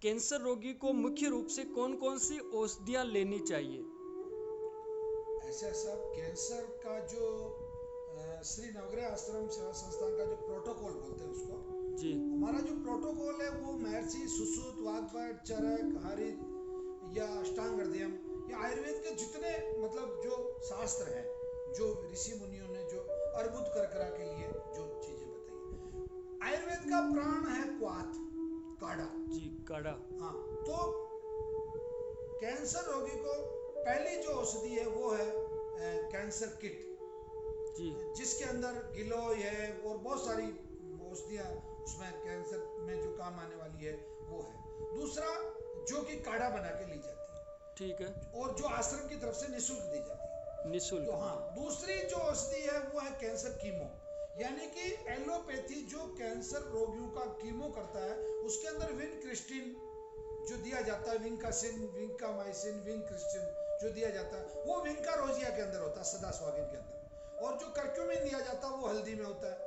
Cancer रोगी को मुख्य रूप से कौन कौन सी औषधियाँ लेनी चाहिए? ऐसा सब कैंसर का जो श्री नवग्रह आश्रम सेवा संस्थान का जो प्रोटोकॉल बोलते हैं उसको, जी हमारा जो प्रोटोकॉल है वो महर्षि सुश्रुत, वाग्भट, चरक, हरित या अष्टांग हृदयम, या आयुर्वेद के जितने मतलब जो शास्त्र हैं, जो ऋषि मुनियों ने जो अर्बुद करकरा के लिए जो चीजें बताई। आयुर्वेद का प्राण है क्वाथ, काढ़ा। जी काढ़ा। हाँ, तो कैंसर रोगी को पहली जो औषधि है वो है कैंसर किट, जी जिसके अंदर गिलोय है और बहुत सारी औषधियाँ उसमें कैंसर में जो काम आने वाली है वो है। दूसरा जो कि काढ़ा बना के ली जाती है, ठीक है, और जो आश्रम की तरफ से निःशुल्क दी जाती है। निःशुल्क। तो हाँ, दूसरी जो औषधि है वो है कैंसर कीमो, यानी कि एलोपैथी जो कैंसर रोगियों का कीमो करता है, उसके अंदर विनक्रिस्टिन जो दिया जाता है, विंकासिन, विंकामाइसिन, विनक्रिस्टिन जो दिया जाता है वो विंका रोजिया के अंदर होता है, सदा स्वागिन के अंदर, और जो कर्क्यूमिन दिया जाता है वो हल्दी में होता है।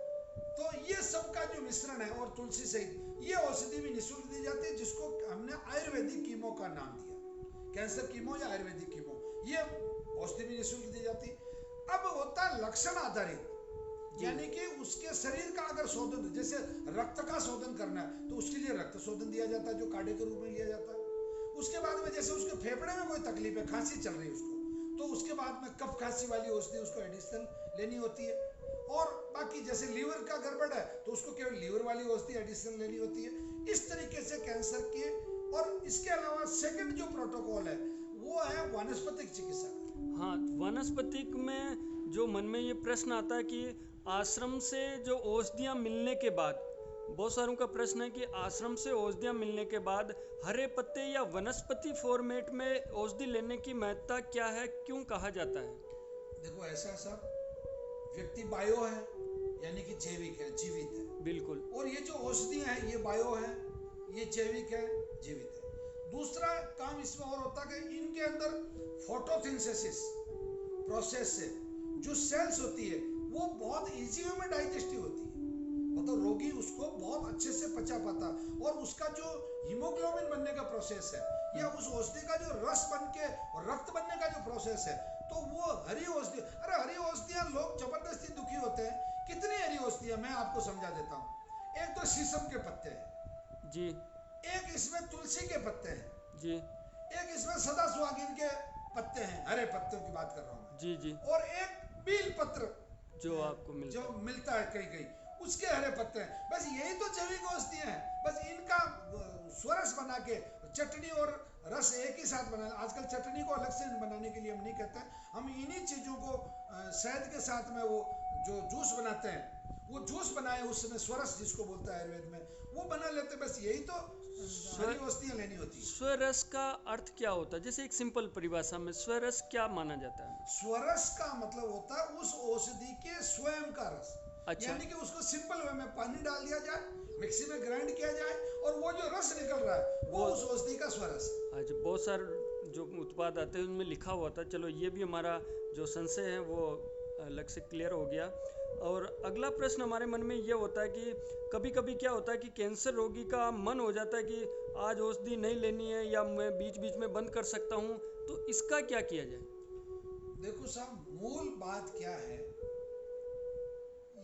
तो ये सब का जो मिश्रण है, और तुलसी सहित ये औषधि भी निःशुल्क दी जाती है, जिसको हमने आयुर्वेदिक कीमो का नाम दिया, कैंसर कीमो या आयुर्वेदिक कीमो, ये औषधि भी निःशुल्क दी जाती है। अब होता है लक्षण आधारित, यानी कि उसके शरीर का अगर शोधन, जैसे रक्त का शोधन करना है तो उसके लिए रक्त शोधन दिया जाता है जो काढ़े के रूप में लिया जाता है। उसके बाद में जैसे उसके फेफड़े में कोई तकलीफ है, खांसी चल रही है उसको, तो उसके बाद में कफ खांसी वाली औषधि उसको एडिशनल लेनी होती है। और बाकी जैसे लीवर का गड़बड़ है तो उसको केवल लीवर वाली औषधि एडिशनल लेनी होती है। इस तरीके से कैंसर के, और इसके अलावा सेकंड जो प्रोटोकॉल है वो है वानस्पतिक चिकित्सा। हाँ, वानस्पतिक में जो मन में ये प्रश्न आता है कि आश्रम से जो औषधियाँ मिलने के बाद, बहुत सारों का प्रश्न है कि आश्रम से औषधियाँ मिलने के बाद हरे पत्ते या वनस्पति फॉर्मेट में औषधि लेने की महत्ता क्या है, क्यों कहा जाता है? देखो, ऐसा सब व्यक्ति बायो है, यानी कि जैविक है, जीवित है, बिल्कुल, और ये जो औषधियाँ हैं ये बायो है, ये जैविक है, जीवित है। दूसरा काम इसमें और होता है कि इनके अंदर फोटोसिंथेसिस प्रोसेस से जो सेल्स होती है वो बहुत इजी वे में डाइजेस्टिव होती है, मतलब रोगी उसको बहुत अच्छे से पचा पाता, और उसका जो हीमोग्लोबिन बनने का प्रोसेस है या उस औषधि का जो रस बन के रक्त बनने का जो प्रोसेस है, तो वो हरी औषधि, अरे हरी औषधियाँ लोग जबरदस्ती दुखी होते हैं। कितनी हरी औषधियाँ मैं आपको समझा देता हूँ। एक तो शीशम के पत्ते हैं जी एक इसमें तुलसी के पत्ते हैं, जी एक इसमें सदा सुहागिन के पत्ते हैं, हरे पत्तों की बात कर रहा हूँ मैं, जी जी, और एक बील पत्र जो आपको मिलता जो है। मिलता है कहीं कहीं, उसके हरे पत्ते हैं। बस यही तो जैविक औषधियाँ हैं। बस इनका स्वरस बना के चटनी और रस एक ही साथ बनाना। आजकल चटनी को अलग से बनाने के लिए हम नहीं कहते हैं, हम इन्हीं चीज़ों को शहद के साथ में वो जो जूस बनाते हैं, वो जूस बनाए उसमें स्वरस जिसको बोलता है आयुर्वेद में, वो बना लेते। बस यही तो हरी औषधियाँ लेनी होती है। स्वरस का अर्थ क्या होता है? जैसे एक सिंपल परिभाषा में स्वरस क्या माना जाता है? स्वरस का मतलब होता है उस औषधि के स्वयं का रस। अच्छा, यानी कि उसको सिंपल वे में पानी डाल दिया जाए, मिक्सी में ग्राइंड किया जाए, और वो जो रस निकल रहा है वो उस औषधि का स्वरस है। आज बहुत सारे जो उत्पाद आते हैं उनमें लिखा हुआ था। चलो, ये भी हमारा जो संशय है वो अलग से क्लियर हो गया। और अगला प्रश्न हमारे मन में ये होता है कि कभी कभी क्या होता है कि कैंसर रोगी का मन हो जाता है कि आज औषधि नहीं लेनी है या मैं बीच बीच में बंद कर सकता हूँ, तो इसका क्या किया जाए? देखो साहब, मूल बात क्या है,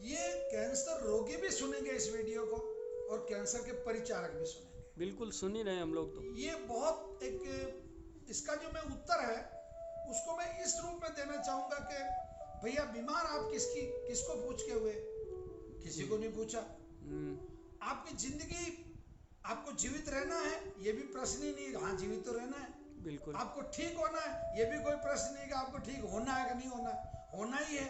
ये कैंसर रोगी भी सुनेंगे इस वीडियो को, और कैंसर के परिचारक भी सुनेंगे। बिल्कुल सुन ही रहे हैं हम लोग तो। ये बहुत एक, इसका जो मैं उत्तर है उसको मैं इस रूप में देना चाहूंगा कि भैया, बीमार आप किसको पूछ के हुए? किसी को नहीं पूछा। आपकी जिंदगी, आपको जीवित रहना है ये भी प्रश्न ही नहीं, हाँ जीवित तो रहना है। बिल्कुल, आपको ठीक होना है ये भी कोई प्रश्न नहीं कि आपको ठीक होना है कि नहीं होना है, होना ही है।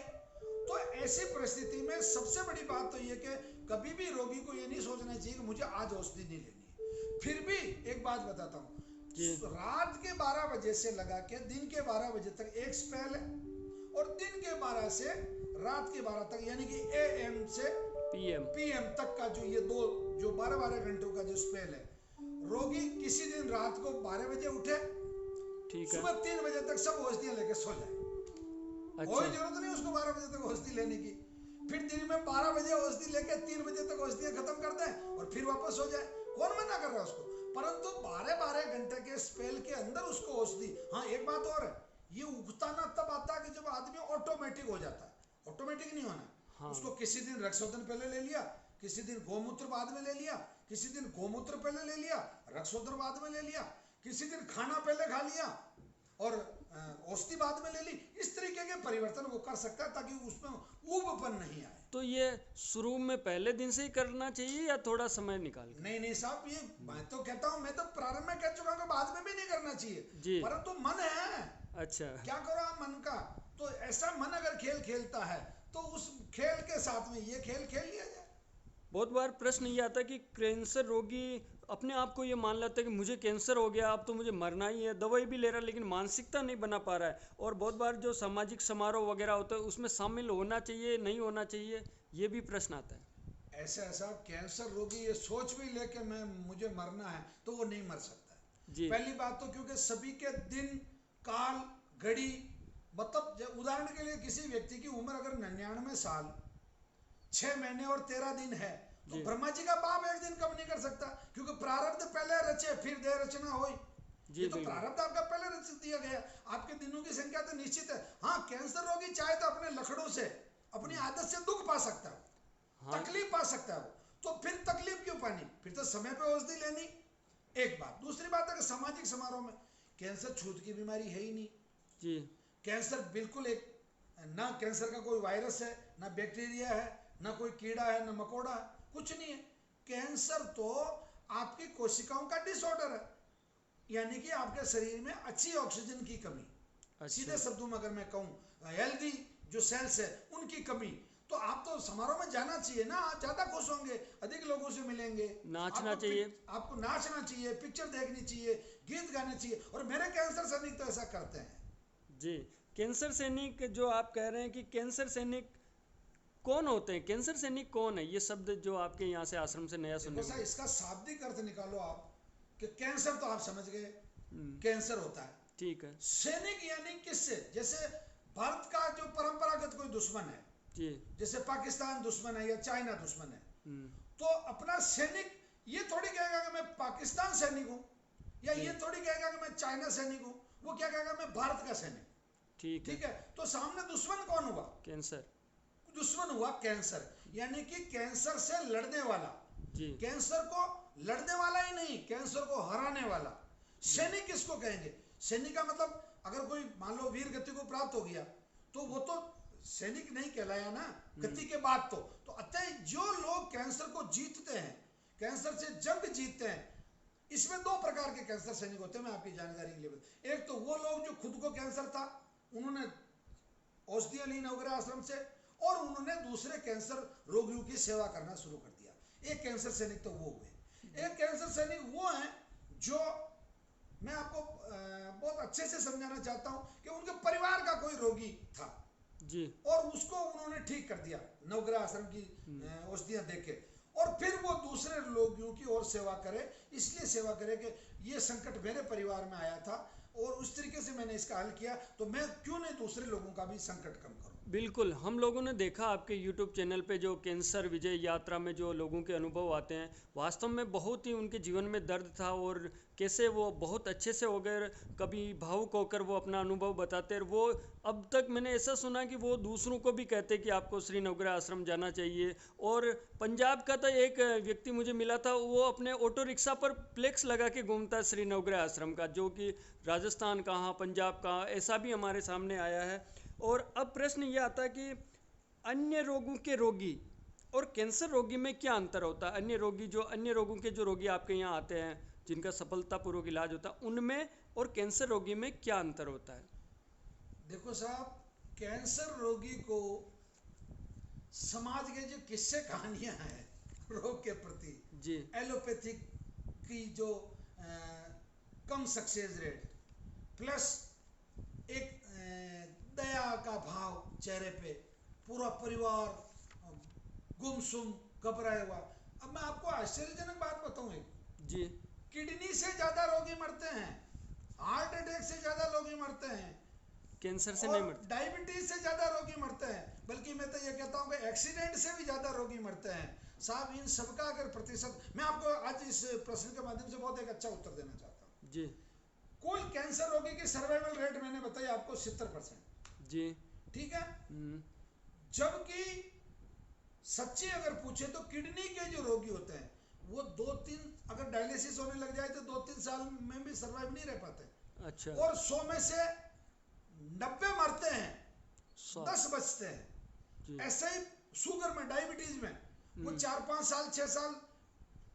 तो ऐसी परिस्थिति में सबसे बड़ी बात तो ये कि कभी भी रोगी को ये नहीं सोचना चाहिए कि मुझे आज औषधि नहीं लेनी है। फिर भी एक बात बताता हूँ, रात के 12 बजे से लगा के दिन के 12 बजे तक एक स्पेल है, और दिन के 12 से रात के 12 तक, यानी कि AM से PM तक का जो ये दो जो 12-12 घंटों का जो स्पेल है, रोगी किसी दिन रात को 12 बजे उठे, ठीक है, सुबह 3 बजे तक सब औषधियाँ लेके सो जाए। अच्छा, कोई जरूरत नहीं उसको 12 बजे तक औषधि लेने की। फिर दिन में 12 बजे औषधि लेके 3 बजे तक औषधियाँ खत्म कर दें और फिर वापस हो जाए। कौन मना कर रहा है उसको? परंतु 12-12 घंटे के स्पेल के अंदर उसको औषधि। हाँ, एक बात और है, ये उगता ना तब आता है कि जब आदमी ऑटोमेटिक हो जाता है। ऑटोमेटिक नहीं होना। हाँ। उसको किसी दिन रक्तशोधन पहले ले लिया, किसी दिन गोमूत्र बाद में ले लिया, किसी दिन गोमूत्र पहले ले लिया, रक्तशोधन बाद में ले लिया, किसी दिन खाना पहले खा लिया और औषधि बाद में ले ली। इस तरीके के परिवर्तन वो कर सकता है ताकि उसमें ऊबपन नहीं आए। तो ये शुरू में पहले दिन से ही करना चाहिए या थोड़ा समय निकाल कर? नहीं नहीं साहब, ये मैं तो कहता हूँ, मैं तो प्रारंभ में कह चुका हूँ कि बाद में भी नहीं करना जी। चाहिए, परंतु मन है। अच्छा, क्या करो आप मन का, तो ऐसा मन अगर खेल खेलता है तो उस खेल के साथ में ये खेल खेल लिया जाए। बहुत बार प्रश्न ये आता है कि कैंसर रोगी अपने आप को ये मान लेता है कि मुझे कैंसर हो गया, अब तो मुझे मरना ही है, दवाई भी ले रहा है लेकिन मानसिकता नहीं बना पा रहा है। और बहुत बार जो सामाजिक समारोह वगैरह होता है उसमें शामिल होना चाहिए, नहीं होना चाहिए, ये भी प्रश्न आता है। ऐसा कैंसर रोगी ये सोच भी ले कि मैं मुझे मरना है तो वो नहीं मर सकता है। जी। पहली बात तो क्योंकि सभी के दिन काल घड़ी, मतलब उदाहरण के लिए किसी व्यक्ति की उम्र अगर 99 साल 6 महीने और 13 दिन है तो जी। ब्रह्मा जी का बाप एक दिन कम नहीं कर सकता, क्योंकि प्रारब्ध पहले रचे फिर देह रचना होई। जी, ये तो बिल्कुल। प्रारब्ध आपका पहले रच दिया गया, आपके दिनों की संख्या तो निश्चित है। हाँ, कैंसर रोगी चाहे तो अपने लखड़ों से, अपनी आदत से दुख पा सकता है, हाँ। तकलीफ पा सकता है वो, तो फिर तकलीफ क्यों पानी, फिर तो समय पे औषधि लेनी। एक बात। दूसरी बात है कि सामाजिक समारोह में कैंसर छूत की बीमारी है ही नहीं। जी। कैंसर बिल्कुल एक, ना कैंसर का कोई वायरस है, ना बैक्टीरिया है, ना कोई कीड़ा है, ना मकोड़ा है, कुछ नहीं है। कैंसर तो आपकी कोशिकाओं का डिसऑर्डर है, यानी कि आपके शरीर में अच्छी ऑक्सीजन की कमी। अच्छा। सीधे शब्दों में अगर मैं कहूँ, हेल्दी जो सेल्स है उनकी कमी। तो आप तो समारोह में जाना चाहिए ना, आप ज्यादा खुश होंगे, अधिक लोगों से मिलेंगे, नाचना चाहिए। आपको नाचना चाहिए, पिक्चर देखनी चाहिए, गीत गाने चाहिए। और मेरे कैंसर सैनिक तो ऐसा करते हैं। जी। कैंसर सैनिक जो आप कह रहे हैं कि कैंसर सैनिक कौन होते हैं, कैंसर सैनिक कौन है, ये शब्द जो आपके यहाँ से आश्रम से नया सुनने देखो को सर, इसका शाब्दिक अर्थ निकालो आप, कि कैंसर तो आप समझ गए, हम्म, कैंसर होता है। ठीक है। सैनिक यानी किससे, जैसे भारत का जो परंपरागत कोई दुश्मन है, जी। जैसे पाकिस्तान दुश्मन है या चाइना दुश्मन है, हम्म, तो अपना सैनिक ये थोड़ी कहेगा कि मैं पाकिस्तान सैनिक हूँ, या ये थोड़ी कहेगा कि मैं चाइना सैनिक हूँ, वो क्या कहेगा, मैं भारत का सैनिक। ठीक ठीक है। है, तो सामने दुश्मन कौन हुआ, कैंसर। दुश्मन हुआ कैंसर, यानी कि कैंसर से लड़ने वाला। जी। कैंसर को लड़ने वाला ही नहीं, कैंसर को हराने वाला। सैनिक किसको कहेंगे, सैनिक का मतलब अगर कोई मान लो वीर गति को प्राप्त हो गया तो वो तो सैनिक नहीं कहलाया ना, गति के बाद तो अतः जो लोग कैंसर को जीतते हैं, कैंसर से जंग जीतते हैं, इसमें 2 प्रकार के कैंसर सैनिक होते हैं। मैं आपकी जानकारी के लिए बता, एक तो वो लोग जो खुद को कैंसर था, उन्होंने औषधियां ली नवग्रह आश्रम से, और उन्होंने दूसरे कैंसर रोगियों की सेवा करना शुरू कर दिया। एक कैंसर सैनिक तो वो हुए। एक कैंसर सैनिक वो हैं जो मैं आपको बहुत अच्छे से समझाना चाहता हूं कि उनके परिवार का कोई रोगी था जी। और उसको उन्होंने ठीक कर दिया नवग्रह आश्रम की औषधियां देके, और फिर वो दूसरे रोगियों की और सेवा करे, इसलिए सेवा करे कि ये संकट मेरे परिवार में आया था और उस तरीके से मैंने इसका हल किया, तो मैं क्यों नहीं दूसरे लोगों का भी संकट कम करूं। बिल्कुल, हम लोगों ने देखा आपके YouTube चैनल पे जो कैंसर विजय यात्रा में जो लोगों के अनुभव आते हैं, वास्तव में बहुत ही उनके जीवन में दर्द था और कैसे वो बहुत अच्छे से हो गए, कभी भावुक होकर वो अपना अनुभव बताते हैं। वो अब तक मैंने ऐसा सुना कि वो दूसरों को भी कहते कि आपको श्री नवग्रह आश्रम जाना चाहिए। और पंजाब का तो एक व्यक्ति मुझे मिला था, वो अपने ऑटो रिक्शा पर फ्लेक्स लगा के घूमता है श्री नवग्रह आश्रम का, जो कि राजस्थान कहाँ पंजाब कहाँ ऐसा भी हमारे सामने आया है। और अब प्रश्न ये आता है कि अन्य रोगों के रोगी और कैंसर रोगी में क्या अंतर होता है। अन्य रोगों के जो रोगी आपके यहाँ आते हैं जिनका सफलतापूर्वक इलाज होता है, उनमें और कैंसर रोगी में क्या अंतर होता है। देखो साहब, कैंसर रोगी को समाज के जो किस्से कहानियां हैं रोग के प्रति, जी। एलोपैथिक की जो कम सक्सेस रेट, प्लस एक दया का भाव चेहरे पे, पूरा परिवार गुमसुम घबराया हुआ। अब मैं आपको आश्चर्यजनक बात बताऊं, एक जी। किडनी से ज्यादा रोगी मरते हैं, हार्ट अटैक से ज्यादा रोगी मरते हैं, कैंसर से और नहीं मरते। डायबिटीज से ज्यादा रोगी मरते हैं, बल्कि मैं तो ये कहता हूँ कि एक्सीडेंट से भी ज्यादा रोगी मरते हैं। साहब इन सबका अगर प्रतिशत, मैं आपको आज इस प्रश्न के माध्यम से बहुत एक अच्छा उत्तर देना चाहता हूँ जी कोई कैंसर रोगी की सर्वाइवल रेट मैंने बताई आपको 70%, जी। ठीक है। जबकि सच्ची अगर पूछे तो किडनी के जो रोगी होते हैं वो 2-3, अगर डायलिसिस होने लग जाए तो 2-3 साल में भी सर्वाइव नहीं रह पाते। अच्छा। और 100 में से 90 मरते हैं, 10 बचते हैं। जी। ऐसे ही शुगर में, डायबिटीज में वो 4-5 साल 6 साल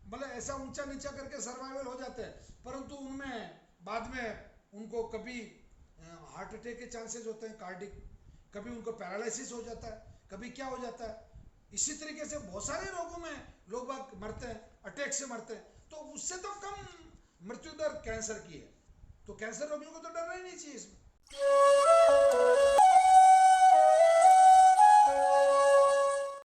मतलब ऐसा ऊंचा नीचा करके सर्वाइवल हो जाते हैं, परंतु उनमें बाद में उनको कभी हार्ट अटैक के चांसेस होते हैं, कार्डिक, कभी उनको पैरालिसिस हो जाता है, कभी क्या हो जाता है। इसी तरीके से बहुत सारे रोगों में लोग बाग मरते हैं, अटैक से मरते हैं। तो उससे तो कम मृत्यु दर कैंसर की है, तो कैंसर रोगियों को तो डरना ही नहीं चाहिए इसमें।